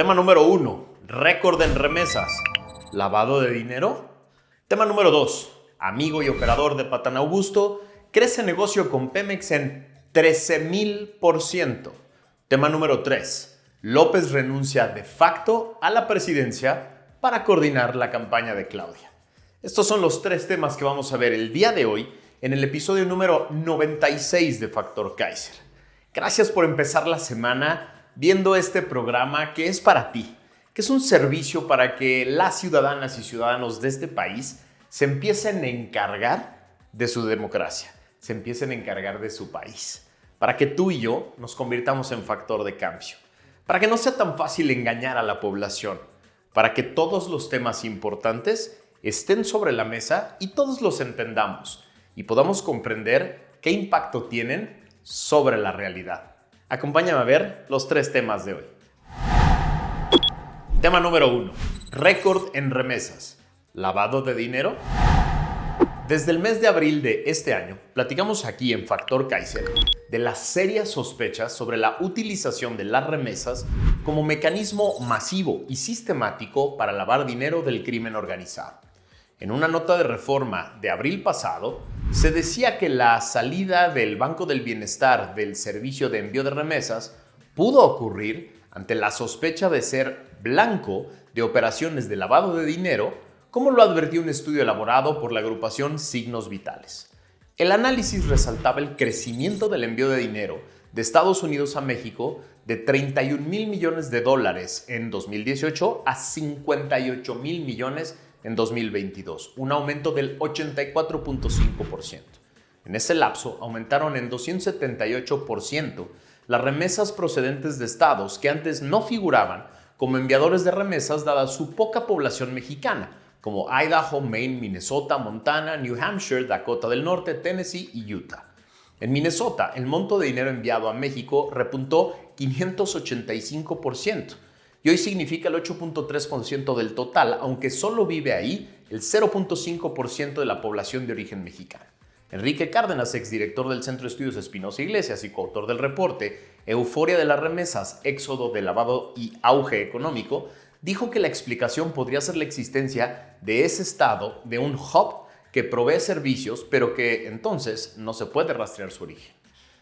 Tema número 1, récord en remesas. ¿Lavado de dinero? Tema número 2, amigo y operador de Patán Augusto, crece negocio con Pemex en 13,000%. Tema número 3, López renuncia de facto a la presidencia para coordinar la campaña de Claudia. Estos son los 3 temas que vamos a ver el día de hoy en el episodio número 96 de Factor Kaiser. Gracias por empezar la semana viendo este programa que es para ti, que es un servicio para que las ciudadanas y ciudadanos de este país se empiecen a encargar de su democracia, se empiecen a encargar de su país, para que tú y yo nos convirtamos en factor de cambio, para que no sea tan fácil engañar a la población, para que todos los temas importantes estén sobre la mesa y todos los entendamos y podamos comprender qué impacto tienen sobre la realidad. Acompáñame a ver los 3 temas de hoy. Tema número 1. Récord en remesas. ¿Lavado de dinero? Desde el mes de abril de este año, platicamos aquí en Factor Kaiser de las serias sospechas sobre la utilización de las remesas como mecanismo masivo y sistemático para lavar dinero del crimen organizado. En una nota de Reforma de abril pasado, se decía que la salida del Banco del Bienestar del servicio de envío de remesas pudo ocurrir ante la sospecha de ser blanco de operaciones de lavado de dinero, como lo advirtió un estudio elaborado por la agrupación Signos Vitales. El análisis resaltaba el crecimiento del envío de dinero de Estados Unidos a México de 31,000 millones de dólares en 2018 a 58,000 millones en 2022, un aumento del 84,5%. En ese lapso aumentaron en 278% las remesas procedentes de estados que antes no figuraban como enviadores de remesas dada su poca población mexicana, como Idaho, Maine, Minnesota, Montana, New Hampshire, Dakota del Norte, Tennessee y Utah. En Minnesota, el monto de dinero enviado a México repuntó 585%. Y hoy significa el 8,3% del total, aunque solo vive ahí el 0,5% de la población de origen mexicano. Enrique Cárdenas, exdirector del Centro de Estudios Espinosa Iglesias y coautor del reporte Euforia de las remesas, éxodo de lavado y auge económico, dijo que la explicación podría ser la existencia de ese estado de un hub que provee servicios, pero que entonces no se puede rastrear su origen.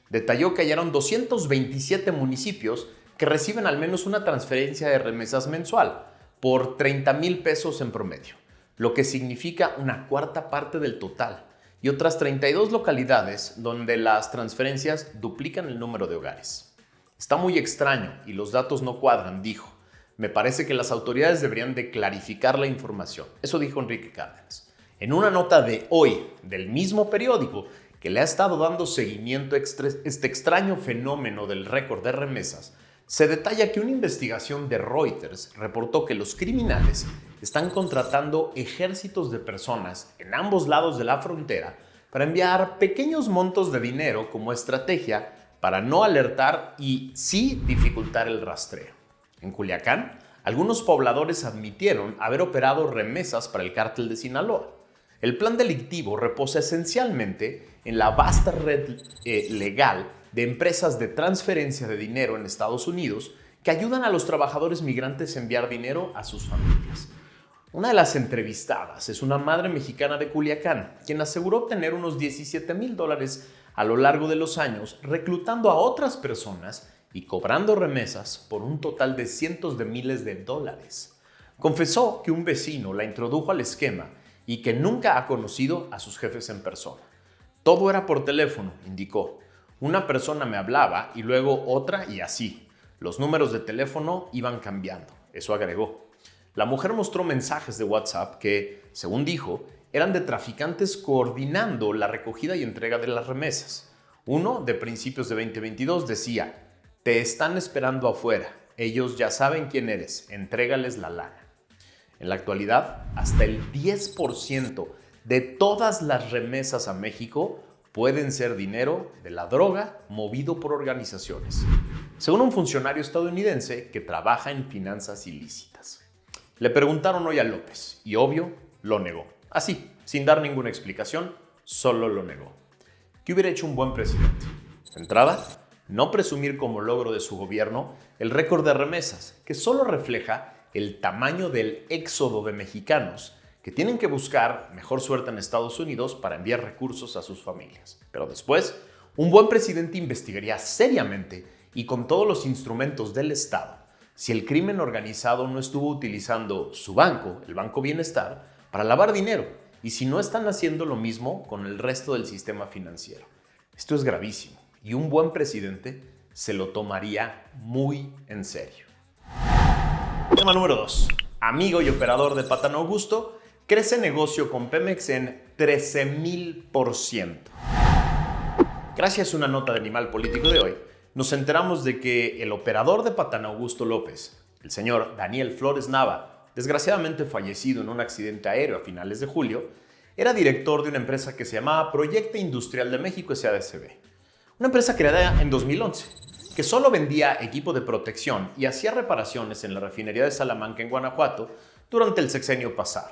Detalló que hallaron 227 municipios que reciben al menos una transferencia de remesas mensual por 30,000 pesos en promedio, lo que significa una cuarta parte del total, y otras 32 localidades donde las transferencias duplican el número de hogares. Está muy extraño y los datos no cuadran, dijo. Me parece que las autoridades deberían de clarificar la información. Eso dijo Enrique Cárdenas. En una nota de hoy del mismo periódico que le ha estado dando seguimiento a este extraño fenómeno del récord de remesas, se detalla que una investigación de Reuters reportó que los criminales están contratando ejércitos de personas en ambos lados de la frontera para enviar pequeños montos de dinero como estrategia para no alertar y sí dificultar el rastreo. En Culiacán, algunos pobladores admitieron haber operado remesas para el cártel de Sinaloa. El plan delictivo reposa esencialmente en la vasta red legal de empresas de transferencia de dinero en Estados Unidos que ayudan a los trabajadores migrantes a enviar dinero a sus familias. Una de las entrevistadas es una madre mexicana de Culiacán, quien aseguró obtener unos 17,000 dólares a lo largo de los años, reclutando a otras personas y cobrando remesas por un total de cientos de miles de dólares. Confesó que un vecino la introdujo al esquema y que nunca ha conocido a sus jefes en persona. Todo era por teléfono, indicó. Una persona me hablaba y luego otra y así. Los números de teléfono iban cambiando, eso agregó. La mujer mostró mensajes de WhatsApp que, según dijo, eran de traficantes coordinando la recogida y entrega de las remesas. Uno, de principios de 2022, decía: te están esperando afuera, ellos ya saben quién eres, entrégales la lana. En la actualidad, hasta el 10% de todas las remesas a México pueden ser dinero de la droga movido por organizaciones, según un funcionario estadounidense que trabaja en finanzas ilícitas. Le preguntaron hoy a López y, obvio, lo negó. Así, sin dar ninguna explicación, solo lo negó. ¿Qué hubiera hecho un buen presidente? De entrada, no presumir como logro de su gobierno el récord de remesas, que solo refleja el tamaño del éxodo de mexicanos que tienen que buscar mejor suerte en Estados Unidos para enviar recursos a sus familias. Pero después, un buen presidente investigaría seriamente y con todos los instrumentos del Estado si el crimen organizado no estuvo utilizando su banco, el Banco Bienestar, para lavar dinero y si no están haciendo lo mismo con el resto del sistema financiero. Esto es gravísimo y un buen presidente se lo tomaría muy en serio. Tema número 2. Amigo y operador de Patán Augusto crece negocio con Pemex en 13,000%. Gracias a una nota de Animal Político de hoy, nos enteramos de que el operador de Patán Augusto López, el señor Daniel Flores Nava, desgraciadamente fallecido en un accidente aéreo a finales de julio, era director de una empresa que se llamaba Proyecto Industrial de México SADCB. Una empresa creada en 2011, que solo vendía equipo de protección y hacía reparaciones en la refinería de Salamanca en Guanajuato durante el sexenio pasado,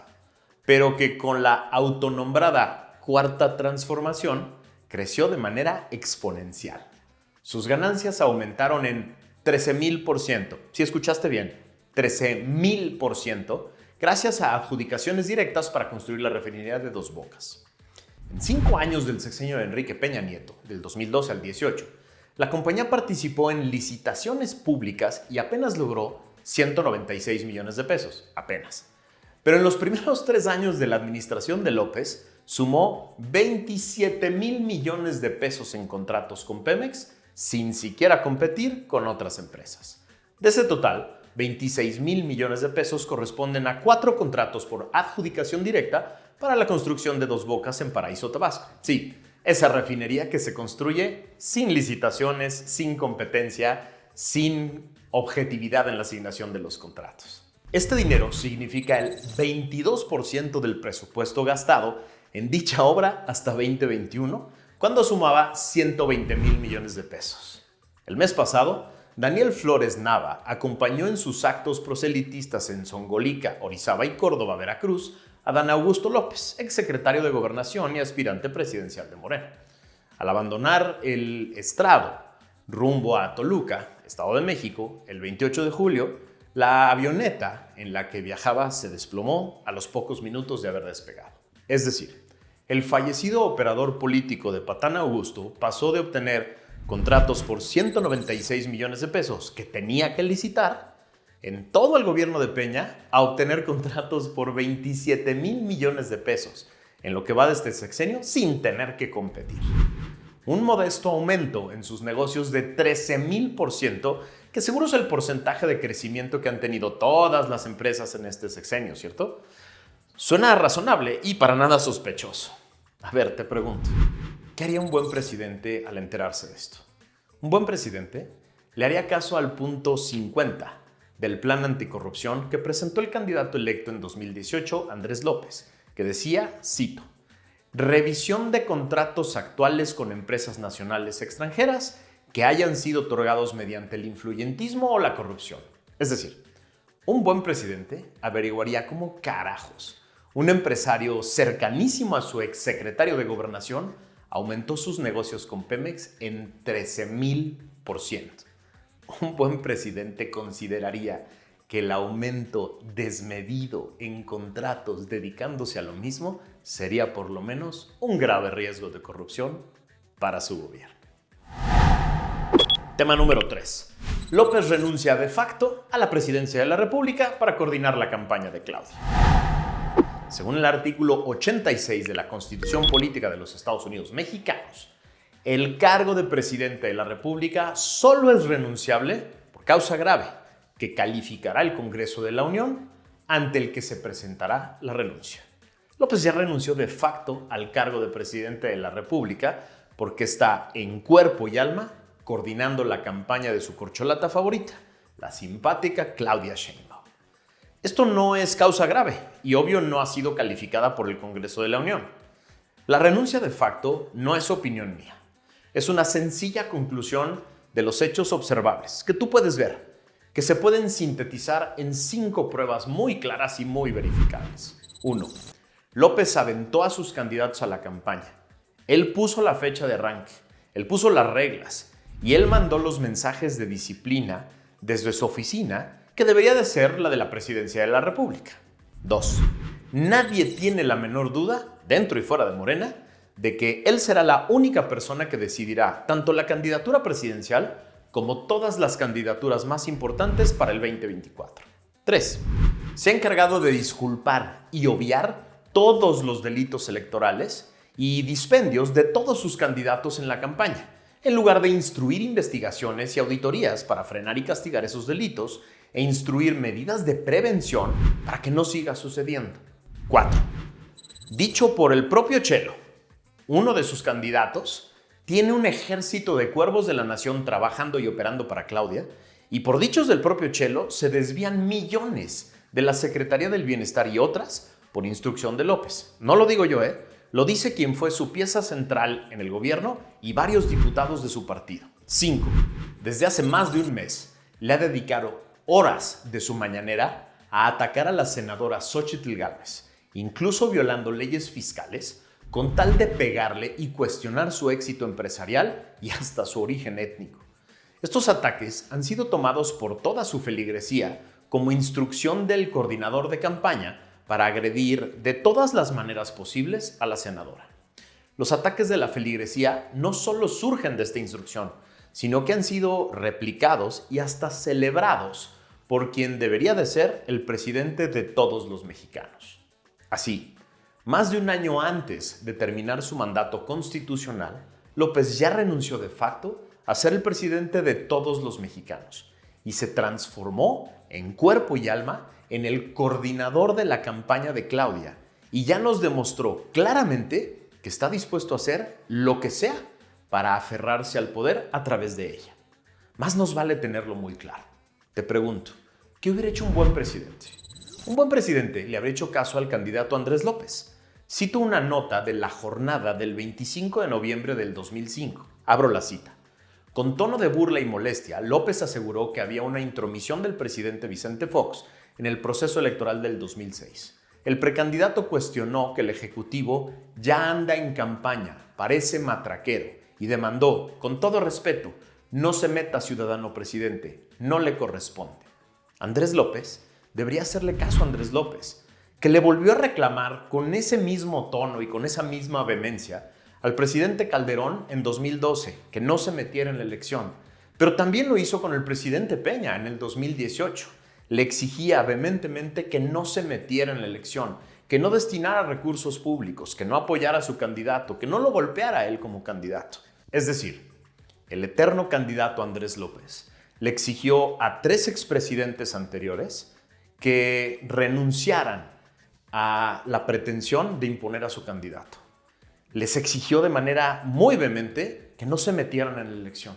pero que con la autonombrada Cuarta Transformación creció de manera exponencial. Sus ganancias aumentaron en 13,000%. Si escuchaste bien, 13,000%, gracias a adjudicaciones directas para construir la refinería de Dos Bocas. En 5 años del sexenio de Enrique Peña Nieto, del 2012 al 18, la compañía participó en licitaciones públicas y apenas logró 196 millones de pesos. Apenas. Pero en los primeros 3 años de la administración de López, sumó 27,000 millones de pesos en contratos con Pemex, sin siquiera competir con otras empresas. De ese total, 26,000 millones de pesos corresponden a 4 contratos por adjudicación directa para la construcción de Dos Bocas en Paraíso, Tabasco. Sí, esa refinería que se construye sin licitaciones, sin competencia, sin objetividad en la asignación de los contratos. Este dinero significa el 22% del presupuesto gastado en dicha obra hasta 2021, cuando sumaba 120,000 millones de pesos. El mes pasado, Daniel Flores Nava acompañó en sus actos proselitistas en Zongolica, Orizaba y Córdoba, Veracruz, a Dan Augusto López, exsecretario de Gobernación y aspirante presidencial de Morena. Al abandonar el estrado rumbo a Toluca, Estado de México, el 28 de julio, la avioneta en la que viajaba se desplomó a los pocos minutos de haber despegado. Es decir, el fallecido operador político de Patán Augusto pasó de obtener contratos por 196 millones de pesos que tenía que licitar en todo el gobierno de Peña a obtener contratos por 27,000 millones de pesos en lo que va de este sexenio sin tener que competir. Un modesto aumento en sus negocios de 13,000%, que seguro es el porcentaje de crecimiento que han tenido todas las empresas en este sexenio, ¿cierto? Suena razonable y para nada sospechoso. A ver, te pregunto, ¿qué haría un buen presidente al enterarse de esto? Un buen presidente le haría caso al punto 50 del plan anticorrupción que presentó el candidato electo en 2018, Andrés López, que decía, cito, revisión de contratos actuales con empresas nacionales extranjeras que hayan sido otorgados mediante el influyentismo o la corrupción. Es decir, un buen presidente averiguaría cómo carajos un empresario cercanísimo a su exsecretario de Gobernación aumentó sus negocios con Pemex en 13,000%. Un buen presidente consideraría que el aumento desmedido en contratos dedicándose a lo mismo sería por lo menos un grave riesgo de corrupción para su gobierno. Tema número 3. López renuncia de facto a la presidencia de la República para coordinar la campaña de Claudia. Según el artículo 86 de la Constitución Política de los Estados Unidos Mexicanos, el cargo de presidente de la República solo es renunciable por causa grave, que calificará el Congreso de la Unión, ante el que se presentará la renuncia. López ya renunció de facto al cargo de presidente de la República porque está en cuerpo y alma coordinando la campaña de su corcholata favorita, la simpática Claudia Sheinbaum. Esto no es causa grave y obvio no ha sido calificada por el Congreso de la Unión. La renuncia de facto no es opinión mía. Es una sencilla conclusión de los hechos observables que tú puedes ver, que se pueden sintetizar en 5 pruebas muy claras y muy verificables. 1. López aventó a sus candidatos a la campaña. Él puso la fecha de arranque, él puso las reglas y él mandó los mensajes de disciplina desde su oficina, que debería de ser la de la Presidencia de la República. 2. Nadie tiene la menor duda, dentro y fuera de Morena, de que él será la única persona que decidirá tanto la candidatura presidencial como todas las candidaturas más importantes para el 2024. 3. Se ha encargado de disculpar y obviar todos los delitos electorales y dispendios de todos sus candidatos en la campaña, en lugar de instruir investigaciones y auditorías para frenar y castigar esos delitos e instruir medidas de prevención para que no siga sucediendo. 4. Dicho por el propio Chelo, uno de sus candidatos tiene un ejército de cuervos de la nación trabajando y operando para Claudia, y por dichos del propio Chelo se desvían millones de la Secretaría del Bienestar y otras por instrucción de López. No lo digo yo, lo dice quien fue su pieza central en el gobierno y varios diputados de su partido. 5. Desde hace más de un mes le ha dedicado horas de su mañanera a atacar a la senadora Xóchitl Gálvez, incluso violando leyes fiscales, con tal de pegarle y cuestionar su éxito empresarial y hasta su origen étnico. Estos ataques han sido tomados por toda su feligresía como instrucción del coordinador de campaña para agredir de todas las maneras posibles a la senadora. Los ataques de la feligresía no solo surgen de esta instrucción, sino que han sido replicados y hasta celebrados por quien debería de ser el presidente de todos los mexicanos. Así, más de un año antes de terminar su mandato constitucional, López ya renunció de facto a ser el presidente de todos los mexicanos y se transformó en cuerpo y alma en el coordinador de la campaña de Claudia, y ya nos demostró claramente que está dispuesto a hacer lo que sea para aferrarse al poder a través de ella. Más nos vale tenerlo muy claro. Te pregunto, ¿qué hubiera hecho un buen presidente? Un buen presidente le habría hecho caso al candidato Andrés López. Cito una nota de La Jornada del 25 de noviembre del 2005. Abro la cita. Con tono de burla y molestia, López aseguró que había una intromisión del presidente Vicente Fox en el proceso electoral del 2006. El precandidato cuestionó que el Ejecutivo ya anda en campaña, parece matraquero, y demandó, con todo respeto, no se meta, ciudadano presidente, no le corresponde. Andrés López debería hacerle caso a Andrés López, que le volvió a reclamar con ese mismo tono y con esa misma vehemencia al presidente Calderón en 2012, que no se metiera en la elección, pero también lo hizo con el presidente Peña en el 2018. Le exigía vehementemente que no se metiera en la elección, que no destinara recursos públicos, que no apoyara a su candidato, que no lo golpeara a él como candidato. Es decir, el eterno candidato Andrés López le exigió a 3 expresidentes anteriores que renunciaran a la pretensión de imponer a su candidato. Les exigió de manera muy vehemente que no se metieran en la elección.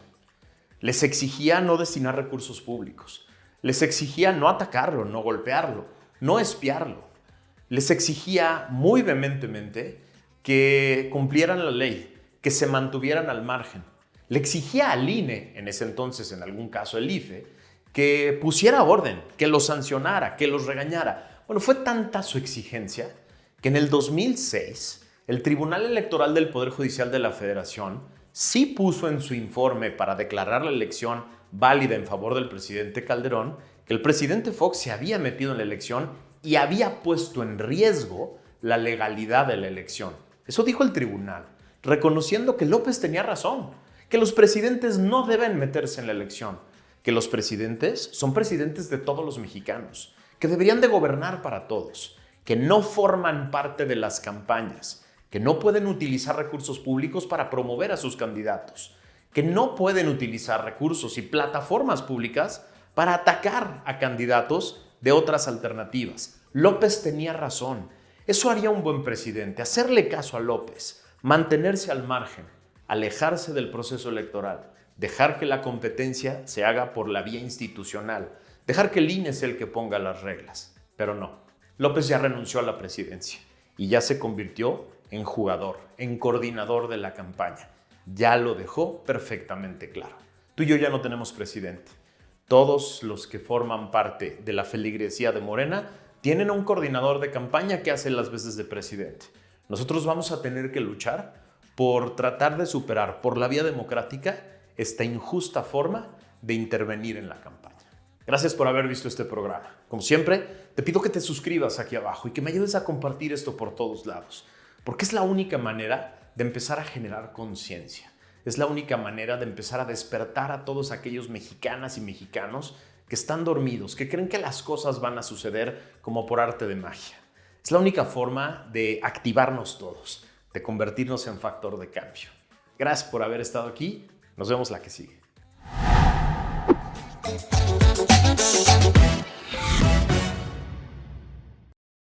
Les exigía no destinar recursos públicos. Les exigía no atacarlo, no golpearlo, no espiarlo. Les exigía muy vehementemente que cumplieran la ley, que se mantuvieran al margen. Le exigía al INE, en ese entonces, en algún caso el IFE, que pusiera orden, que los sancionara, que los regañara. Bueno, fue tanta su exigencia que en el 2006 el Tribunal Electoral del Poder Judicial de la Federación sí puso en su informe para declarar la elección válida en favor del presidente Calderón que el presidente Fox se había metido en la elección y había puesto en riesgo la legalidad de la elección. Eso dijo el tribunal, reconociendo que López tenía razón, que los presidentes no deben meterse en la elección, que los presidentes son presidentes de todos los mexicanos, que deberían de gobernar para todos, que no forman parte de las campañas, que no pueden utilizar recursos públicos para promover a sus candidatos, que no pueden utilizar recursos y plataformas públicas para atacar a candidatos de otras alternativas. López tenía razón. Eso haría un buen presidente, hacerle caso a López, mantenerse al margen, alejarse del proceso electoral, dejar que la competencia se haga por la vía institucional, dejar que el INE sea el que ponga las reglas. Pero no, López ya renunció a la presidencia y ya se convirtió en jugador, en coordinador de la campaña. Ya lo dejó perfectamente claro. Tú y yo ya no tenemos presidente. Todos los que forman parte de la feligresía de Morena tienen un coordinador de campaña que hace las veces de presidente. Nosotros vamos a tener que luchar por tratar de superar por la vía democrática esta injusta forma de intervenir en la campaña. Gracias por haber visto este programa. Como siempre, te pido que te suscribas aquí abajo y que me ayudes a compartir esto por todos lados, porque es la única manera de empezar a generar conciencia. Es la única manera de empezar a despertar a todos aquellos mexicanas y mexicanos que están dormidos, que creen que las cosas van a suceder como por arte de magia. Es la única forma de activarnos todos, de convertirnos en factor de cambio. Gracias por haber estado aquí. Nos vemos la que sigue.